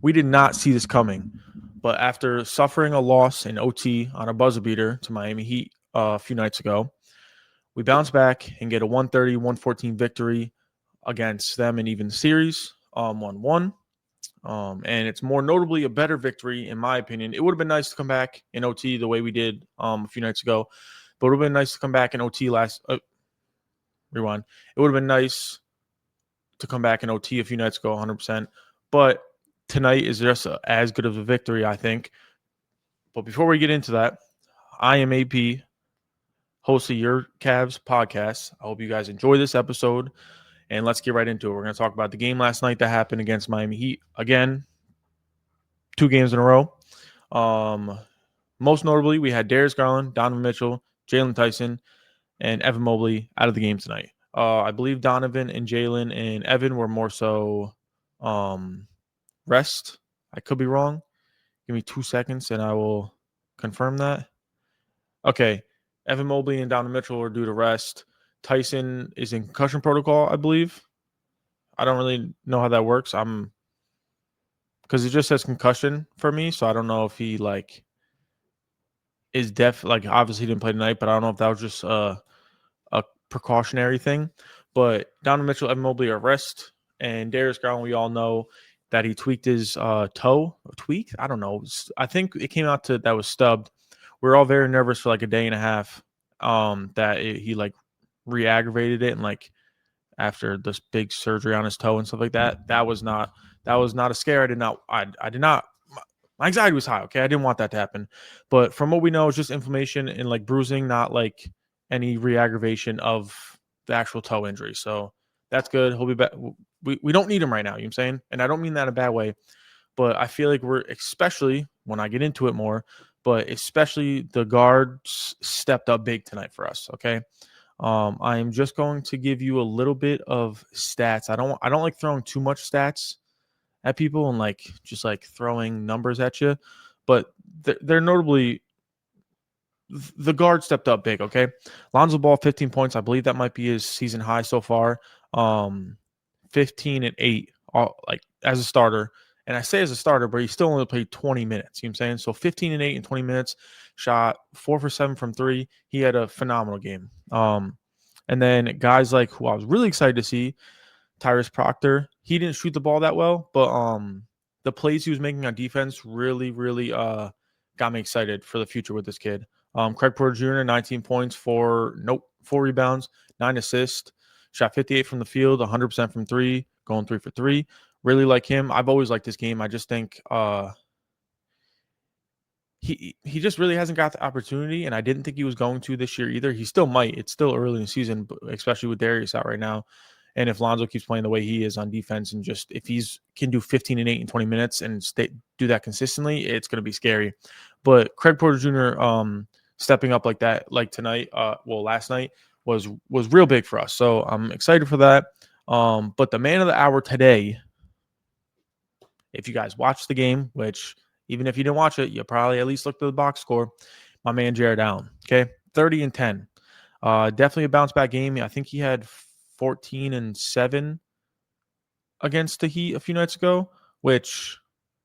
We did not see this coming, but after suffering a loss in OT on a buzzer beater to Miami Heat a few nights ago, we bounce back and get a 130-114 victory against them in even series, 1-1. And it's more notably a better victory, in my opinion. It would have been nice to come back in OT the way we did a few nights ago, but it would have been nice to come back in OT rewind. It would have been nice to come back in OT a few nights ago, 100%. But tonight is just as good of a victory, I think. But before we get into that, I am AP, host of Your Cavs podcast. I hope you guys enjoy this episode, and let's get right into it. We're going to talk about the game last night that happened against Miami Heat. Again, 2 games in a row. Most notably, we had Darius Garland, Donovan Mitchell, Jalen Tyson, and Evan Mobley out of the game tonight. I believe Donovan and Jalen and Evan were more so rest. I could be wrong. Give me 2 seconds and I will confirm that. Okay. Evan Mobley and Donovan Mitchell are due to rest. Tyson is in concussion protocol, I believe. I don't really know how that works. Because it just says concussion for me, so I don't know if he is obviously he didn't play tonight, but I don't know if that was just a precautionary thing. But Donovan Mitchell, Evan Mobley are rest, and Darius Garland, we all know that he tweaked his toe. Tweaked? I don't know. I think it came out that was stubbed. We were all very nervous for like a day and a half that he re-aggravated it, and after this big surgery on his toe and stuff like that, that was not a scare. I did not. My anxiety was high. Okay, I didn't want that to happen. But from what we know, it's just inflammation and bruising, not any re-aggravation of the actual toe injury. So that's good. He'll be back. We don't need him right now. You know what I'm saying? And I don't mean that in a bad way, but I feel like we're, especially when I get into it more, but especially the guards stepped up big tonight for us. Okay. I am just going to give you a little bit of stats. I don't like throwing too much stats at people and just throwing numbers at you, but they're notably the guard stepped up big. Okay, Lonzo Ball 15 points. I believe that might be his season high so far. 15 and 8, as a starter. And I say as a starter, but he still only played 20 minutes. You know what I'm saying? So 15 and 8 in 20 minutes, shot 4 for 7 from 3. He had a phenomenal game. And then guys who I was really excited to see, Tyrese Proctor. He didn't shoot the ball that well, but the plays he was making on defense really, really got me excited for the future with this kid. Craig Porter Jr., 19 points, 4 rebounds, 9 assists, shot 58 from the field, 100% from 3, going 3 for 3. Really like him. I've always liked this game. I just think he just really hasn't got the opportunity, and I didn't think he was going to this year either. He still might. It's still early in the season, especially with Darius out right now. And if Lonzo keeps playing the way he is on defense, and just if he's can do 15 and 8 in 20 minutes and do that consistently, it's going to be scary. But Craig Porter Jr. Stepping up like that, like tonight, last night was real big for us. So I'm excited for that. But the man of the hour today, if you guys watched the game, which even if you didn't watch it, you probably at least looked at the box score, my man Jared Allen. Okay, 30 and 10. Definitely a bounce back game. I think he had 14 and 7 against the Heat a few nights ago, which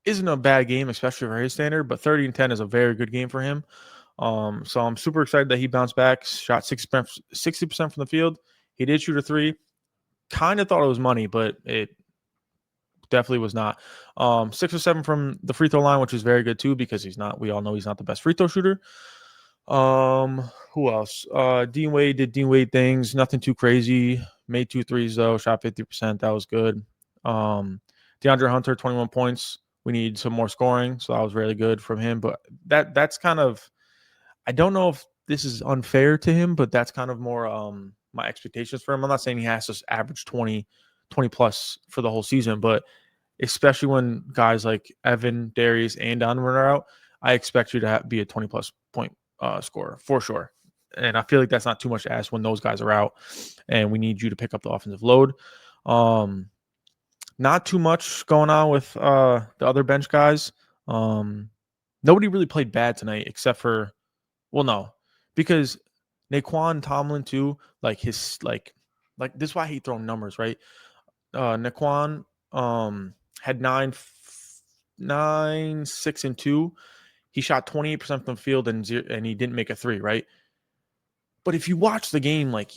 isn't a bad game, especially for his standard, but 30 and 10 is a very good game for him. So I'm super excited that he bounced back, shot 60% from the field. He did shoot a 3. Kind of thought it was money, but it definitely was not. 6 or 7 from the free throw line, which is very good too, because we all know he's not the best free throw shooter. Who else? Dean Wade did Dean Wade things, nothing too crazy. Made 2 threes though, shot 50%. That was good. DeAndre Hunter, 21 points. We need some more scoring, so that was really good from him. But that's kind of, I don't know if this is unfair to him, but that's kind of more my expectations for him. I'm not saying he has to average 20 plus for the whole season, but especially when guys like Evan, Darius, and Donovan are out, I expect you to be a 20 plus point scorer for sure. And I feel like that's not too much to ask when those guys are out, and we need you to pick up the offensive load. Not too much going on with the other bench guys. Nobody really played bad tonight except for, no, because Naquan Tomlin too, this is why I hate throwing numbers, right? Naquan had 9 9, 6, and 2. He shot 28% from the field and he didn't make a three, right? But if you watch the game, like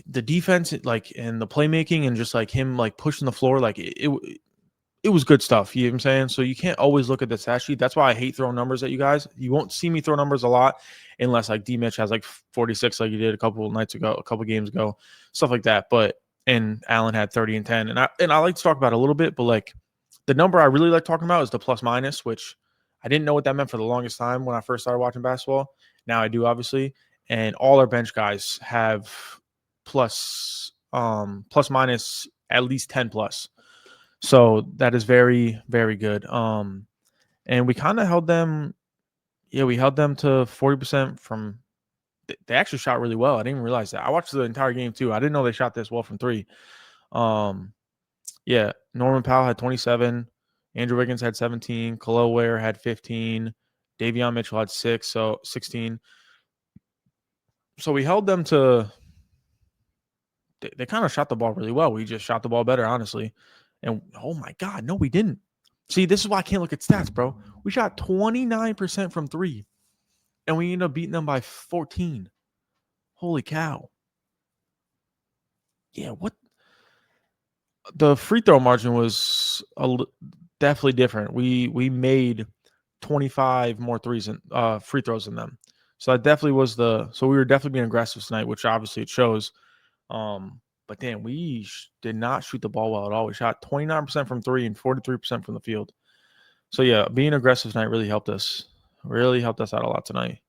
the defense, like and the playmaking and just like him like pushing the floor, like it was good stuff. You know what I'm saying? So you can't always look at the stat sheet. That's why I hate throwing numbers at you guys. You won't see me throw numbers a lot unless like D Mitch has like 46 like he did a couple games ago, stuff like that. But and Allen had 30 and 10. And I like to talk about it a little bit, but like the number I really like talking about is the plus minus, which I didn't know what that meant for the longest time when I first started watching basketball. Now I do, obviously. And all our bench guys have plus minus at least 10 plus. So that is very, very good. And we kind of held them. Yeah, we held them to 40% from. They actually shot really well. I didn't even realize that. I watched the entire game too. I didn't know they shot this well from three. Yeah, Norman Powell had 27. Andrew Wiggins had 17. Khalil Ware had 15. Davion Mitchell had 16. So we held them to. They kind of shot the ball really well. We just shot the ball better, honestly. And oh my God, no, we didn't. See, this is why I can't look at stats, bro. We shot 29% from three, and we ended up beating them by 14. Holy cow. Yeah, what? The free throw margin was definitely different. We made 25 more threes and free throws than them. So that definitely was so we were definitely being aggressive tonight, which obviously it shows. But damn, we did not shoot the ball well at all. We shot 29% from three and 43% from the field. So yeah, being aggressive tonight really helped us. Really helped us out a lot tonight.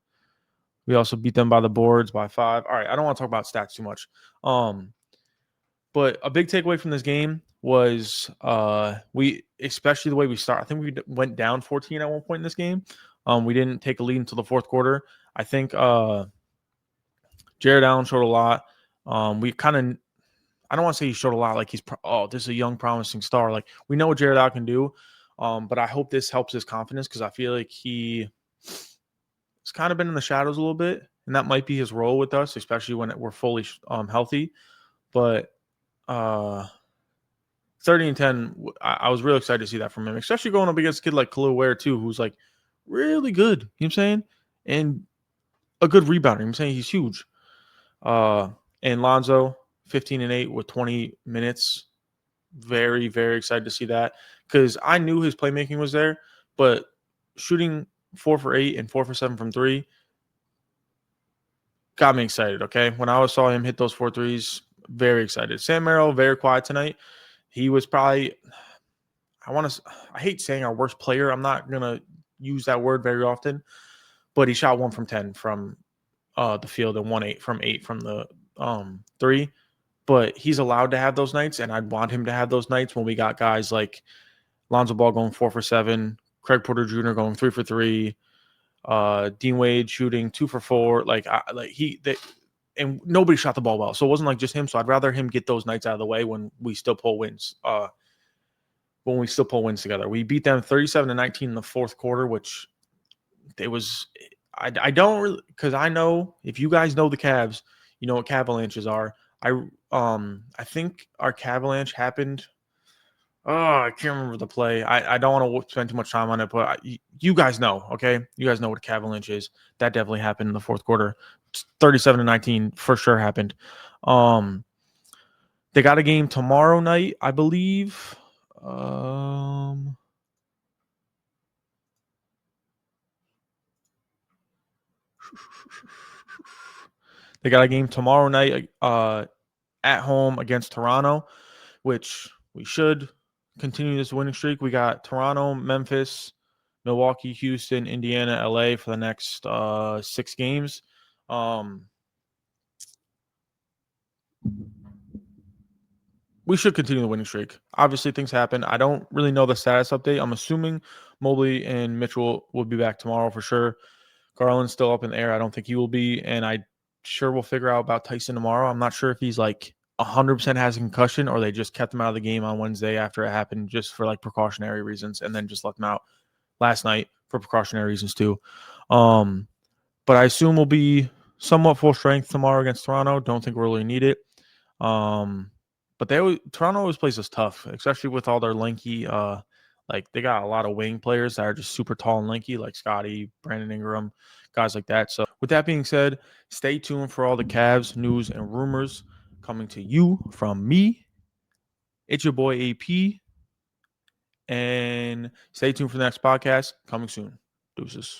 We also beat them by the boards by 5. All right, I don't want to talk about stats too much. But a big takeaway from this game was we, especially the way we start. I think we went down 14 at one point in this game. We didn't take a lead until the fourth quarter. I think Jared Allen showed a lot. We kind of, I don't want to say he showed a lot. Like this is a young, promising star. Like we know what Jared Allen can do. But I hope this helps his confidence because I feel like he's kind of been in the shadows a little bit, and that might be his role with us, especially when we're fully healthy. But 30 and 10, I was really excited to see that from him, especially going up against a kid like Khalil Ware too, who's like really good. You know what I'm saying? And a good rebounder. You know what I'm saying? He's huge. And Lonzo, 15 and 8 with 20 minutes. Very, very excited to see that because I knew his playmaking was there, but shooting 4 for 8 and 4 for 7 from three got me excited. Okay, when I saw him hit those 4 threes, very excited. Sam Merrill, very quiet tonight. He was probably, I hate saying our worst player. I'm not gonna use that word very often, but he shot 1 from 10 from the field and 1 from 8 from the three. But he's allowed to have those nights, and I'd want him to have those nights when we got guys like Lonzo Ball going 4 for 7, Craig Porter Jr. going 3 for 3, Dean Wade shooting 2 for 4. And nobody shot the ball well, so it wasn't like just him. So I'd rather him get those nights out of the way when we still pull wins. Together, we beat them 37-19 in the fourth quarter, which it was. I don't really, because I know if you guys know the Cavs, you know what Cavalanches are. I think our Cavalanche happened. Oh, I can't remember the play. I don't want to spend too much time on it, but you guys know, okay? You guys know what a Cavalanche is. That definitely happened in the fourth quarter. 37-19 for sure happened. They got a game tomorrow night, I believe. They got a game tomorrow night at home against Toronto, which we should continue this winning streak. We got Toronto, Memphis, Milwaukee, Houston, Indiana, LA for the next 6 games. We should continue the winning streak. Obviously, things happen. I don't really know the status update. I'm assuming Mobley and Mitchell will be back tomorrow for sure. Garland's still up in the air. I don't think he will be. And I sure we'll figure out about Tyson tomorrow. I'm not sure if he's like 100% has a concussion or they just kept him out of the game on Wednesday after it happened just for like precautionary reasons and then just left him out last night for precautionary reasons too. But I assume we'll be somewhat full strength tomorrow against Toronto. Don't think we'll really need it. But Toronto always plays us tough, especially with all their lanky Like they got a lot of wing players that are just super tall and lanky, like Scotty, Brandon Ingram, guys like that. So with that being said, stay tuned for all the Cavs news and rumors coming to you from me. It's your boy AP. And stay tuned for the next podcast coming soon. Deuces.